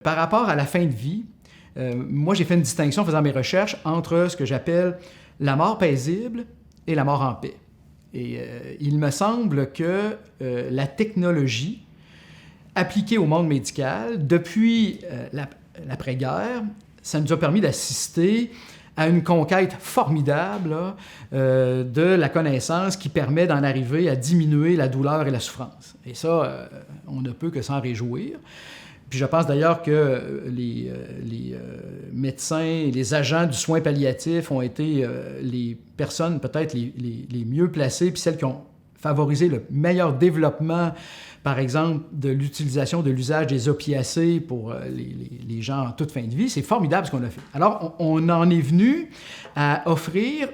Par rapport à la fin de vie, moi j'ai fait une distinction en faisant mes recherches entre ce que j'appelle la mort paisible et la mort en paix. Et il me semble que la technologie appliquée au monde médical, depuis l'après-guerre, ça nous a permis d'assister à une conquête formidable de la connaissance qui permet d'en arriver à diminuer la douleur et la souffrance. Et ça, on ne peut que s'en réjouir. Puis je pense d'ailleurs que les médecins et les agents du soin palliatif ont été les personnes peut-être les mieux placées, puis celles qui ont favorisé le meilleur développement, par exemple, de l'utilisation de l'usage des opiacés pour les gens en toute fin de vie. C'est formidable ce qu'on a fait. Alors, on en est venu à offrir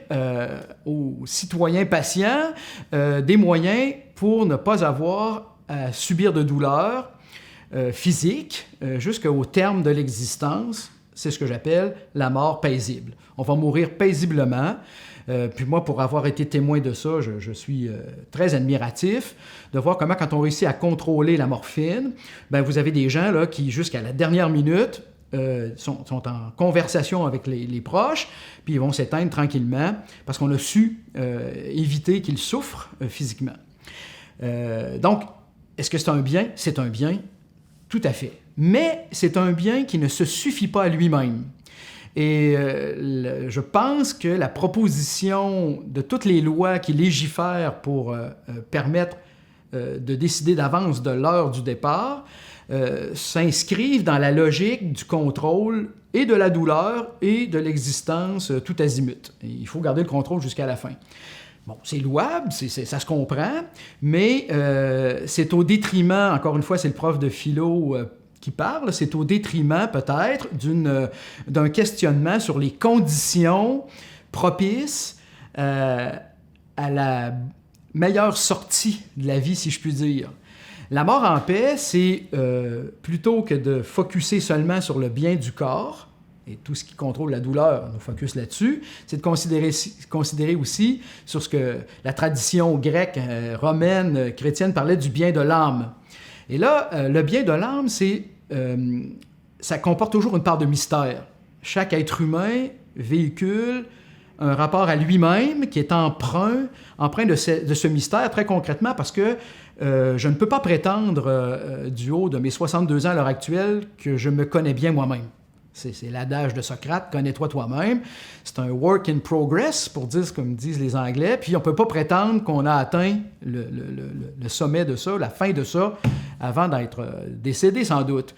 aux citoyens patients des moyens pour ne pas avoir à subir de douleur physique jusqu'au terme de l'existence. C'est ce que j'appelle la mort paisible. On va mourir paisiblement. Puis moi, pour avoir été témoin de ça, je suis très admiratif de voir comment, quand on réussit à contrôler la morphine, bien, vous avez des gens là, qui, jusqu'à la dernière minute, sont en conversation avec les proches, puis ils vont s'éteindre tranquillement parce qu'on a su éviter qu'ils souffrent physiquement. Donc, est-ce que c'est un bien? C'est un bien, tout à fait. Mais c'est un bien qui ne se suffit pas à lui-même. Et je pense que la proposition de toutes les lois qui légifèrent pour permettre de décider d'avance de l'heure du départ s'inscrivent dans la logique du contrôle et de la douleur et de l'existence tout azimut. Et il faut garder le contrôle jusqu'à la fin. Bon, c'est louable, ça se comprend, mais c'est au détriment, encore une fois, c'est le prof de philo qui parle, c'est au détriment peut-être d'un questionnement sur les conditions propices à la meilleure sortie de la vie, si je puis dire. La mort en paix, c'est plutôt que de focusser seulement sur le bien du corps, et tout ce qui contrôle la douleur, on focus là-dessus, c'est de considérer aussi sur ce que la tradition grecque, romaine, chrétienne parlait du bien de l'âme. Et là, le bien de l'âme, ça comporte toujours une part de mystère. Chaque être humain véhicule un rapport à lui-même qui est empreint de ce mystère, très concrètement, parce que je ne peux pas prétendre, du haut de mes 62 ans à l'heure actuelle, que je me connais bien moi-même. C'est l'adage de Socrate, « Connais-toi toi-même ». C'est un « work in progress », pour dire comme disent les Anglais. Puis on ne peut pas prétendre qu'on a atteint le sommet de ça, la fin de ça, avant d'être décédé, sans doute.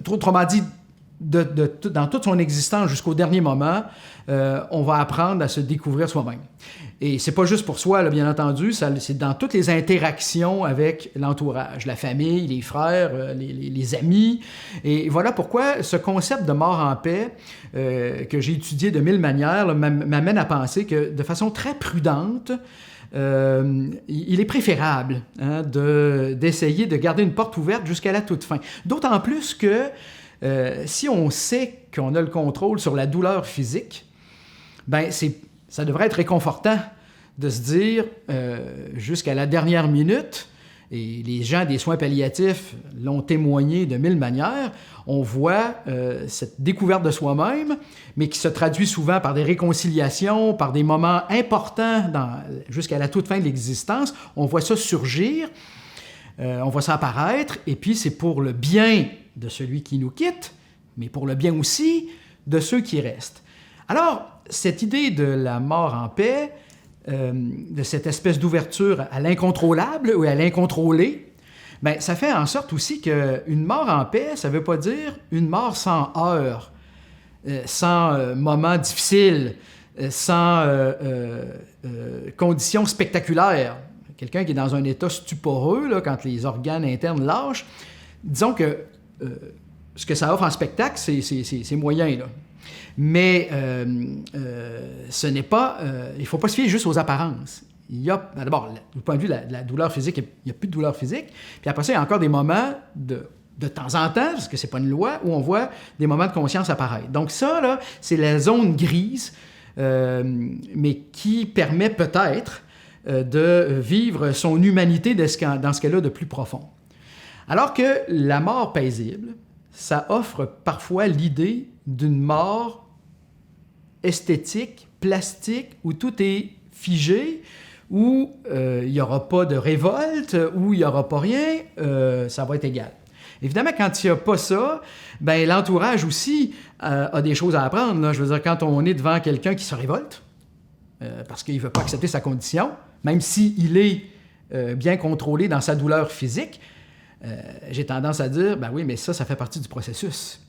Autrement dit, dans toute son existence jusqu'au dernier moment, on va apprendre à se découvrir soi-même. Et c'est pas juste pour soi, là, bien entendu, c'est dans toutes les interactions avec l'entourage, la famille, les frères, les amis. Et voilà pourquoi ce concept de mort en paix, que j'ai étudié de mille manières, là, m'amène à penser que de façon très prudente, il est préférable d'essayer de garder une porte ouverte jusqu'à la toute fin. D'autant plus que si on sait qu'on a le contrôle sur la douleur physique, ben ça devrait être réconfortant de se dire jusqu'à la dernière minute, et les gens des soins palliatifs l'ont témoigné de mille manières, on voit cette découverte de soi-même, mais qui se traduit souvent par des réconciliations, par des moments importants jusqu'à la toute fin de l'existence. On voit ça surgir, on voit ça apparaître, et puis c'est pour le bien de celui qui nous quitte, mais pour le bien aussi de ceux qui restent. Alors, cette idée de la mort en paix, de cette espèce d'ouverture à l'incontrôlable ou à l'incontrôlé, bien, ça fait en sorte aussi qu'une mort en paix, ça ne veut pas dire une mort sans heurts, sans moments difficiles, sans conditions spectaculaires. Quelqu'un qui est dans un état stuporeux, là, quand les organes internes lâchent, disons que ce que ça offre en spectacle, c'est moyen, là. Mais ce n'est pas... il ne faut pas se fier juste aux apparences. Il y a, d'abord, du point de vue de la douleur physique, il n'y a plus de douleur physique. Puis après ça, il y a encore des moments de temps en temps, parce que ce n'est pas une loi, où on voit des moments de conscience apparaître. Donc ça, là, c'est la zone grise, mais qui permet peut-être de vivre son humanité dans ce qu'elle a de plus profond. Alors que la mort paisible, ça offre parfois l'idée d'une mort esthétique, plastique, où tout est figé, où il n'y aura pas de révolte, où il n'y aura pas rien, ça va être égal. Évidemment, quand il n'y a pas ça, ben, l'entourage aussi a des choses à apprendre. Là. Je veux dire, quand on est devant quelqu'un qui se révolte, parce qu'il ne veut pas accepter sa condition, même s'il est bien contrôlé dans sa douleur physique, j'ai tendance à dire, ben oui, mais ça fait partie du processus.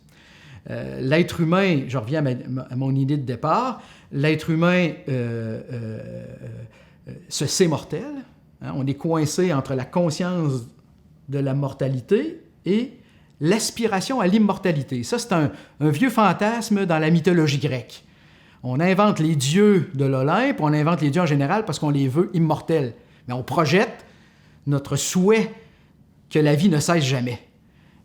L'être humain, je reviens à mon idée de départ, l'être humain se sait mortel. Hein, on est coincé entre la conscience de la mortalité et l'aspiration à l'immortalité. Ça, c'est un vieux fantasme dans la mythologie grecque. On invente les dieux de l'Olympe, on invente les dieux en général parce qu'on les veut immortels. Mais on projette notre souhait que la vie ne cesse jamais.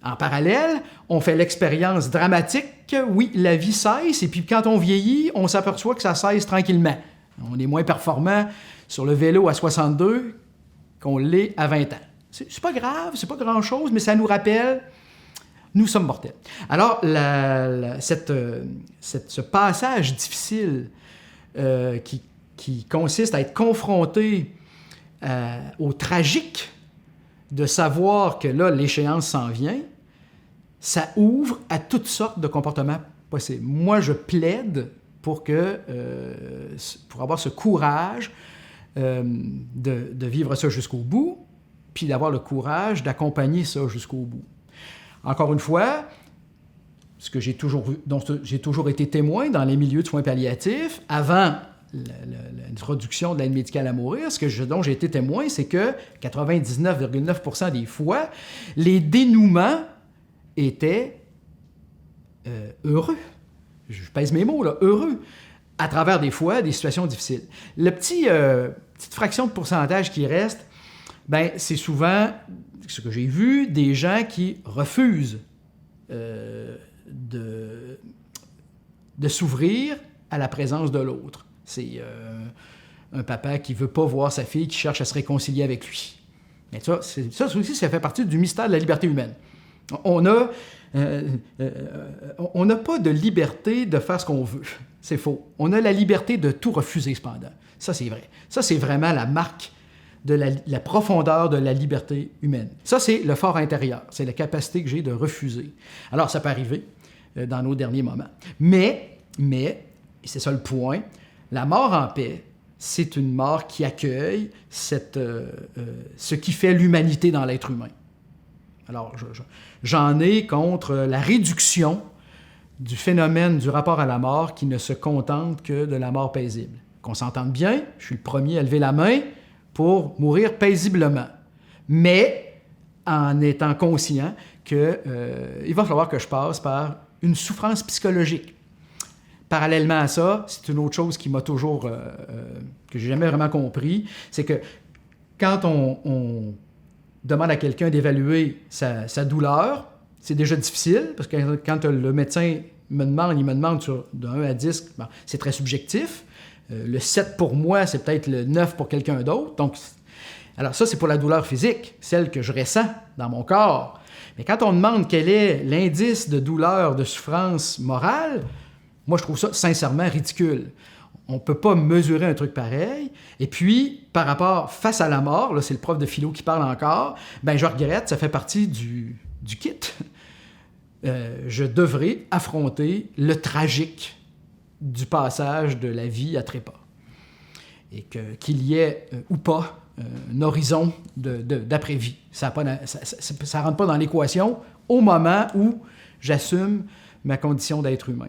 En parallèle, on fait l'expérience dramatique que, oui, la vie cesse, et puis quand on vieillit, on s'aperçoit que ça cesse tranquillement. On est moins performant sur le vélo à 62 qu'on l'est à 20 ans. C'est pas grave, c'est pas grand-chose, mais ça nous rappelle, nous sommes mortels. Alors, ce passage difficile qui consiste à être confronté au tragique de savoir que là, l'échéance s'en vient, ça ouvre à toutes sortes de comportements possibles. Moi, je plaide pour avoir ce courage de vivre ça jusqu'au bout, puis d'avoir le courage d'accompagner ça jusqu'au bout. Encore une fois, ce que dont j'ai toujours été témoin dans les milieux de soins palliatifs, avant l'introduction de l'aide médicale à mourir, dont j'ai été témoin, c'est que 99,9% des fois, les dénouements étaient heureux. Je pèse mes mots, là, heureux, à travers des fois des situations difficiles. Petite fraction de pourcentage qui reste, ben, c'est souvent, ce que j'ai vu, des gens qui refusent de s'ouvrir à la présence de l'autre. C'est un papa qui ne veut pas voir sa fille, qui cherche à se réconcilier avec lui. Mais ça aussi, ça fait partie du mystère de la liberté humaine. On n'a pas de liberté de faire ce qu'on veut. C'est faux. On a la liberté de tout refuser, cependant. Ça, c'est vrai. Ça, c'est vraiment la marque de la profondeur de la liberté humaine. Ça, c'est le fort intérieur. C'est la capacité que j'ai de refuser. Alors, ça peut arriver dans nos derniers moments. Mais, et c'est ça le point, la mort en paix, c'est une mort qui accueille ce qui fait l'humanité dans l'être humain. Alors, j'en ai contre la réduction du phénomène du rapport à la mort qui ne se contente que de la mort paisible. Qu'on s'entende bien, je suis le premier à lever la main pour mourir paisiblement, mais en étant conscient qu'il va falloir que je passe par une souffrance psychologique. Parallèlement à ça, c'est une autre chose qui m'a toujours... que j'ai jamais vraiment compris, c'est que quand on demande à quelqu'un d'évaluer sa douleur, c'est déjà difficile, parce que quand le médecin il me demande de 1 à 10, bon, c'est très subjectif. Le 7 pour moi, c'est peut-être le 9 pour quelqu'un d'autre. Donc, alors ça, c'est pour la douleur physique, celle que je ressens dans mon corps. Mais quand on demande quel est l'indice de douleur, de souffrance morale, moi, je trouve ça sincèrement ridicule. On ne peut pas mesurer un truc pareil. Et puis, par rapport, face à la mort, là, c'est le prof de philo qui parle encore, ben je regrette, ça fait partie du kit. Je devrais affronter le tragique du passage de la vie à trépas. Et qu'il y ait ou pas un horizon d'après-vie. Ça ne rentre pas dans l'équation au moment où j'assume ma condition d'être humain.